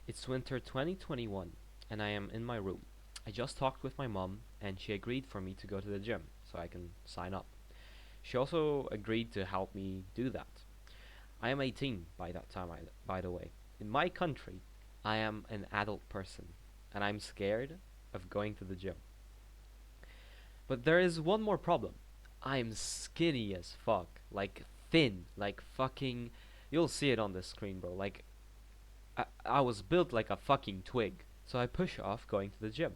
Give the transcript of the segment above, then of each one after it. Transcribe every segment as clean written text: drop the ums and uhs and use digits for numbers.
It's winter 2021, and I am in my room. I just talked with my mom, and she agreed for me to go to the gym so I can sign up. She also agreed to help me do that. I am 18 by that time, by the way. In my country, I am an adult person, and I'm scared of going to the gym. But there is one more problem. I'm skinny as fuck. Like, thin. Like, fucking. You'll see it on the screen, bro. Like, I was built like a fucking twig. So I push off going to the gym.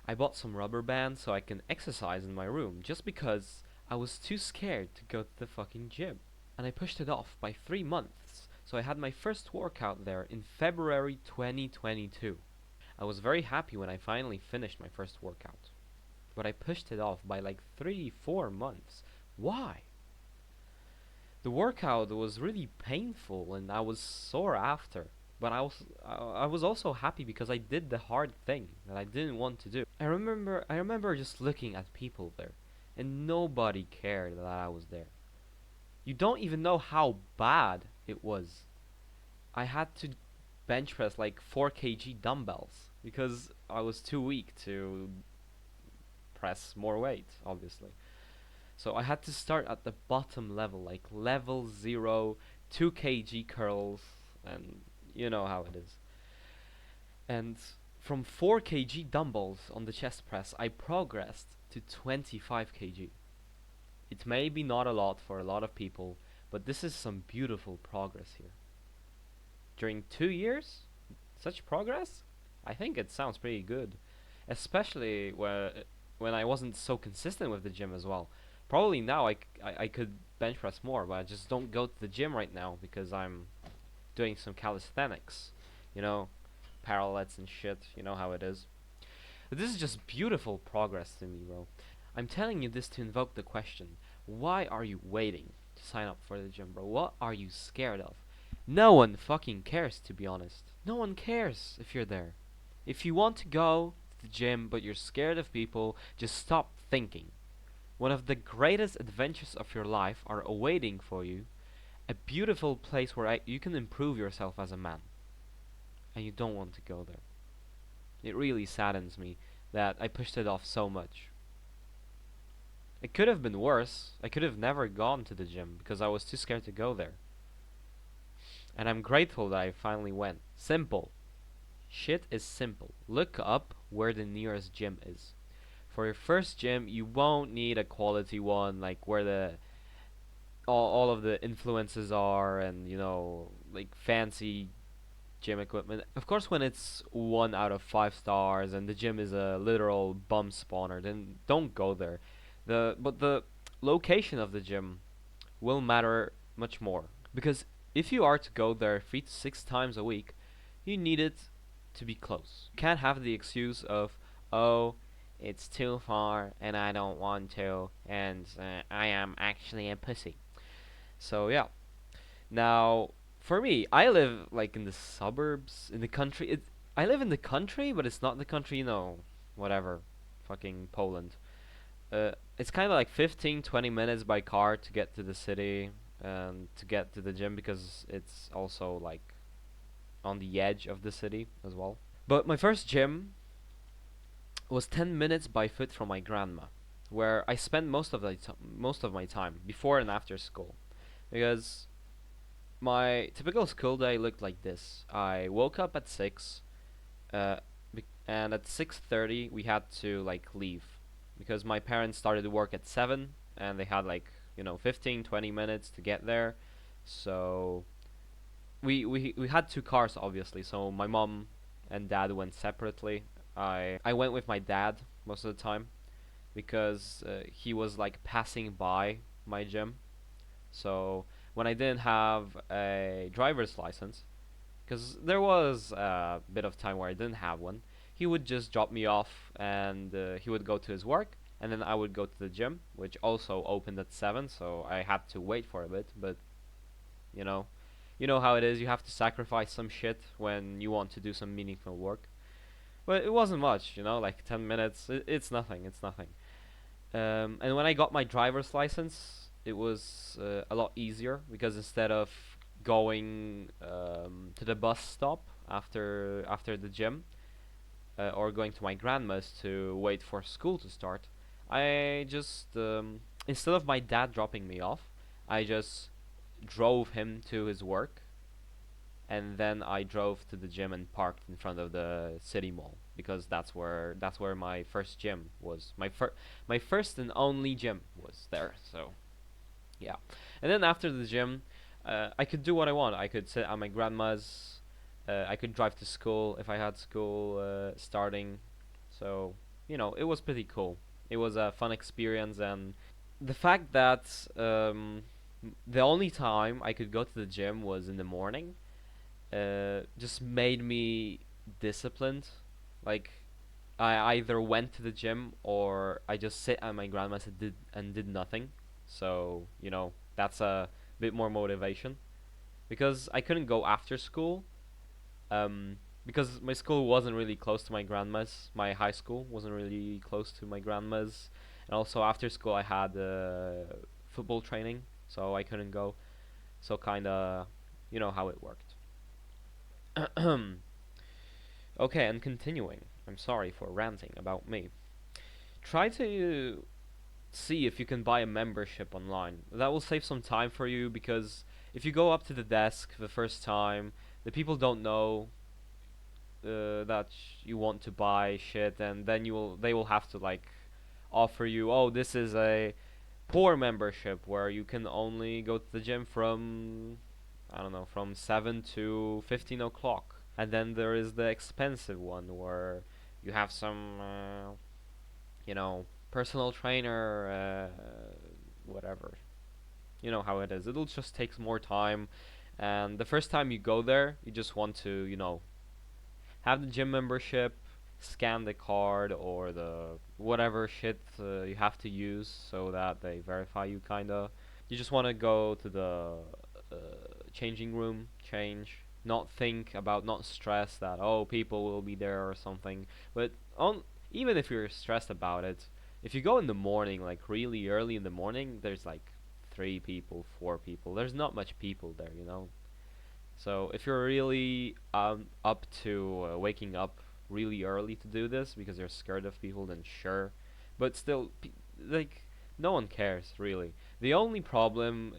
I bought some rubber bands so I can exercise in my room just because I was too scared to go to the fucking gym. And I pushed it off by 3 months, so I had my first workout there in February 2022. I was very happy when I finally finished my first workout, but I pushed it off by like 3, 4 months. Why? The workout was really painful and I was sore after. But I was also happy because I did the hard thing that I didn't want to do. I remember just looking at people there, and nobody cared that I was there. You don't even know how bad it was. I had to bench press like 4 kg dumbbells because I was too weak to press more weight, obviously. So I had to start at the bottom level, like level 0, 2 kg curls, and you know how it is. And from 4 kg dumbbells on the chest press, I progressed to 25 kg. It may be not a lot for a lot of people, but this is some beautiful progress here. During 2 years, such progress? I think it sounds pretty good, especially when I wasn't so consistent with the gym as well. Probably now I could bench press more, but I just don't go to the gym right now because I'm doing some calisthenics, you know, parallettes and shit. You know how it is. But this is just beautiful progress to me, bro. I'm telling you this to invoke the question: why are you waiting to sign up for the gym, bro? What are you scared of? No one fucking cares, to be honest. No one cares if you're there. If you want to go to the gym but you're scared of people, just stop thinking. One of the greatest adventures of your life are awaiting for you. A beautiful place where you can improve yourself as a man. And you don't want to go there. It really saddens me that I pushed it off so much. It could have been worse. I could have never gone to the gym because I was too scared to go there. And I'm grateful that I finally went. Simple. Shit is simple. Look up where the nearest gym is. For your first gym, you won't need a quality one, like where the all of the influences are, and like fancy gym equipment. Of course, when it's 1 out of 5 stars and the gym is a literal bum spawner, then don't go there. But the location of the gym will matter much more, because if you are to go there 3 to 6 times a week, you need it to be close. You can't have the excuse of, oh, it's too far and I don't want to, and I am actually a pussy. So yeah. Now, for me, I live like in the suburbs, in the country. I live in the country, but it's not the country, whatever, fucking Poland. It's kind of like 15, 20 minutes by car to get to the city and to get to the gym because it's also like on the edge of the city as well. But my first gym was 10 minutes by foot from my grandma, where I spent most of my time before and after school, because my typical school day looked like this. I woke up at 6, uh, and at 6:30 we had to like leave because my parents started work at 7 and they had like 15, 20 minutes to get there. So we had two cars, obviously, so my mom and dad went separately. I went with my dad most of the time because he was like passing by my gym. So when I didn't have a driver's license, because there was a bit of time where I didn't have one, he would just drop me off and he would go to his work, and then I would go to the gym, which also opened at 7, so I had to wait for a bit. But you know, you know how it is. You have to sacrifice some shit when you want to do some meaningful work. But it wasn't much, like 10 minutes. It's nothing. It's nothing. And when I got my driver's license, it was a lot easier because instead of going to the bus stop, after the gym, or going to my grandma's to wait for school to start, I just instead of my dad dropping me off, I just drove him to his work, and then I drove to the gym and parked in front of the city mall because that's where my first gym was. My first and only gym was there. So yeah, and then after the gym, I could do what I want. I could sit at my grandma's. I could drive to school if I had school starting. So it was pretty cool. It was a fun experience, and the fact that the only time I could go to the gym was in the morning just made me disciplined. Like I either went to the gym or I just sit at my grandma's and did nothing. So that's a bit more motivation because I couldn't go after school. Because my school wasn't really close to my grandma's. My high school wasn't really close to my grandma's, and also after school I had football training, so I couldn't go. So kinda, how it worked. Okay, and continuing. I'm sorry for ranting about me. Try to see if you can buy a membership online. That will save some time for you because if you go up to the desk the first time, the people don't know that you want to buy shit, and then they will have to like offer you, oh, this is a poor membership where you can only go to the gym from, I don't know, from 7 to 15 o'clock. And then there is the expensive one where you have some, personal trainer, whatever. You know how it is. It'll just take more time. And the first time you go there, you just want to, have the gym membership, scan the card or the whatever shit you have to use so that they verify you, kinda. You just want to go to the uh, changing room, change, not think about, not stress that oh people will be there or something. But even if you're stressed about it, if you go in the morning, like really early in the morning, there's like 3 people, 4 people. There's not much people there. So if you're really up to waking up really early to do this because you're scared of people, then sure. But still, like no one cares really. The only problem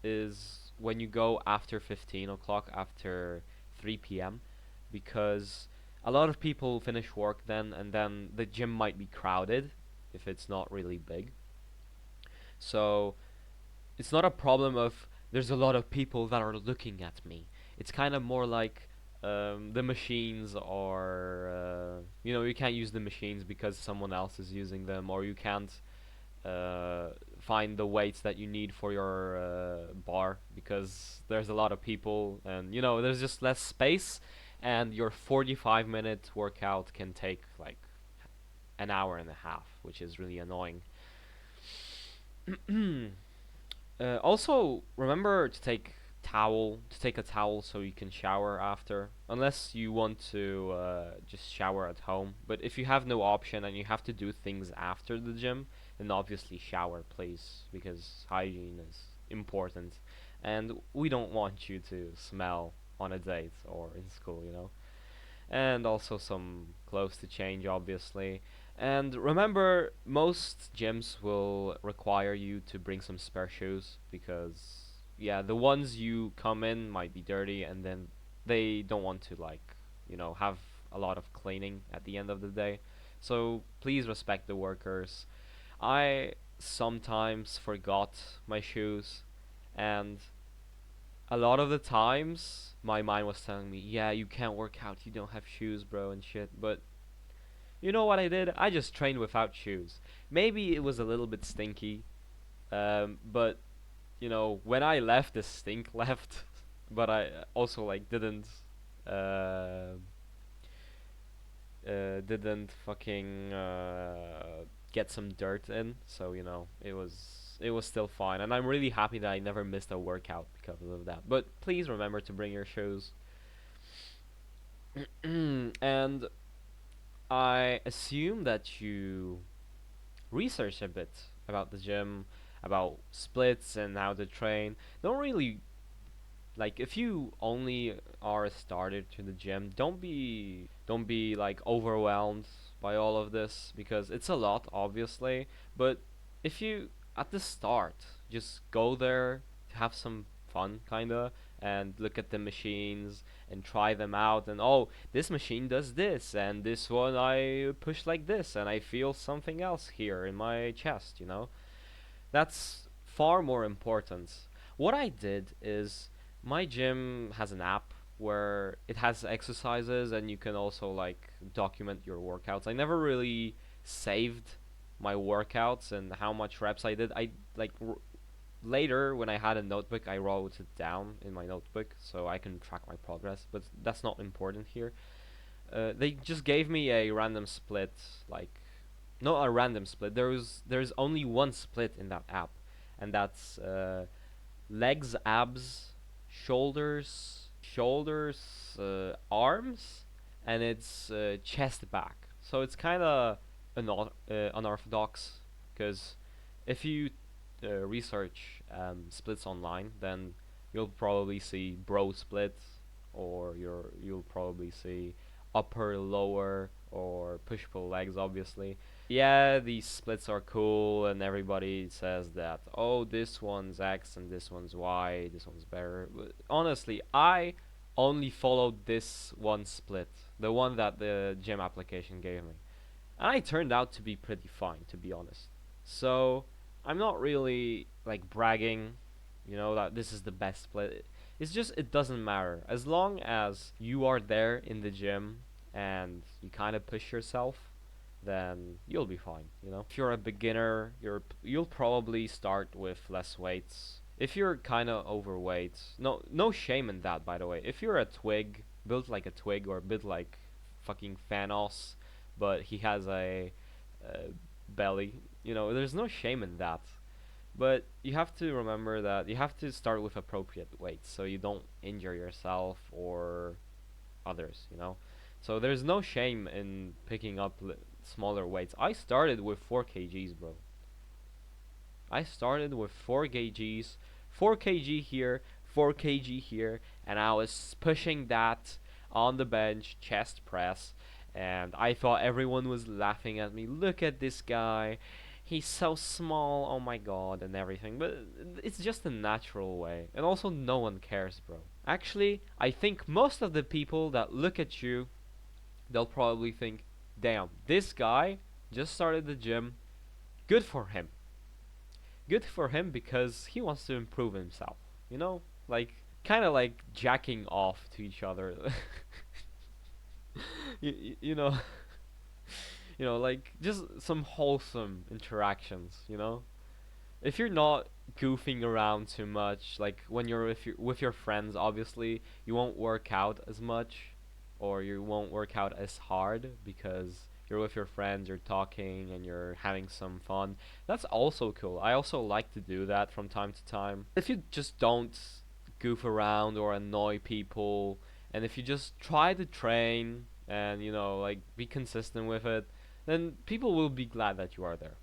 is when you go after 15 o'clock, after 3 p.m., because a lot of people finish work then, and then the gym might be crowded if it's not really big. So it's not a problem of there's a lot of people that are looking at me. It's kind of more like the machines are, you can't use the machines because someone else is using them, or you can't find the weights that you need for your bar because there's a lot of people, and there's just less space, and your 45-minute workout can take like an hour and a half, which is really annoying. Also, remember to take a towel so you can shower after, unless you want to just shower at home. But if you have no option and you have to do things after the gym, then obviously shower, please, because hygiene is important, and we don't want you to smell on a date or in school. And also some clothes to change, obviously. And remember, most gyms will require you to bring some spare shoes because, yeah, the ones you come in might be dirty, and then they don't want to, like, have a lot of cleaning at the end of the day. So please respect the workers. I sometimes forgot my shoes, and a lot of the times my mind was telling me, yeah, you can't work out, you don't have shoes, bro, and shit. But you know what I did? I just trained without shoes. Maybe it was a little bit stinky, but when I left, the stink left. But I also like uh, didn't fucking get some dirt in. So it was still fine, and I'm really happy that I never missed a workout because of that. But please remember to bring your shoes. And I assume that you research a bit about the gym, about splits and how to train. Don't really Like if you only are a starter to the gym, don't be like overwhelmed by all of this because it's a lot obviously, but if you at the start just go there to have some fun kinda and look at the machines and try them out and oh this machine does this and this one I push like this and I feel something else here in my chest, you know? That's far more important. What I did is my gym has an app where it has exercises and you can also like document your workouts. I never really saved my workouts and how much reps I did. I like later when I had a notebook, I wrote it down in my notebook so I can track my progress, but that's not important here. They just gave me a random split, like not a random split. There's only one split in that app, and that's legs, abs, arms, and it's chest back. So it's kind of unorthodox because if you research splits online, then you'll probably see bro splits, or you'll probably see upper, lower, or push pull legs, obviously. Yeah, these splits are cool, and everybody says that, oh, this one's X and this one's Y, this one's better. But honestly, I only followed this one split, the one that the gym application gave me. And I turned out to be pretty fine, to be honest. So, I'm not really like bragging, that this is the best split. It's just, it doesn't matter. As long as you are there in the gym and you kind of push yourself, then you'll be fine, If you're a beginner, you'll probably start with less weights. If you're kind of overweight, no shame in that, by the way. If you're a twig, built like a twig or built like fucking Thanos, but he has a belly, there's no shame in that. But you have to remember that you have to start with appropriate weights so you don't injure yourself or others, So there's no shame in picking up smaller weights. I started with 4 kgs, bro. I started with 4 kgs, 4 kg here, 4 kg here, and I was pushing that on the bench, chest press, and I thought everyone was laughing at me. Look at this guy. He's so small, oh my god, and everything. But it's just a natural way. And also, no one cares, bro. Actually, I think most of the people that look at you, they'll probably think, damn, this guy just started the gym. Good for him. Good for him because he wants to improve himself. Like, kind of like jacking off to each other. You know, like just some wholesome interactions. If you're not goofing around too much, like when you're with your friends, obviously you won't work out as much, or you won't work out as hard because you're with your friends, you're talking, and you're having some fun. That's also cool. I also like to do that from time to time. If you just don't goof around or annoy people, and if you just try to train and like be consistent with it, then people will be glad that you are there.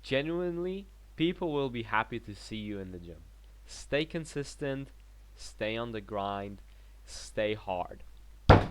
Genuinely, people will be happy to see you in the gym. Stay consistent, stay on the grind, stay hard.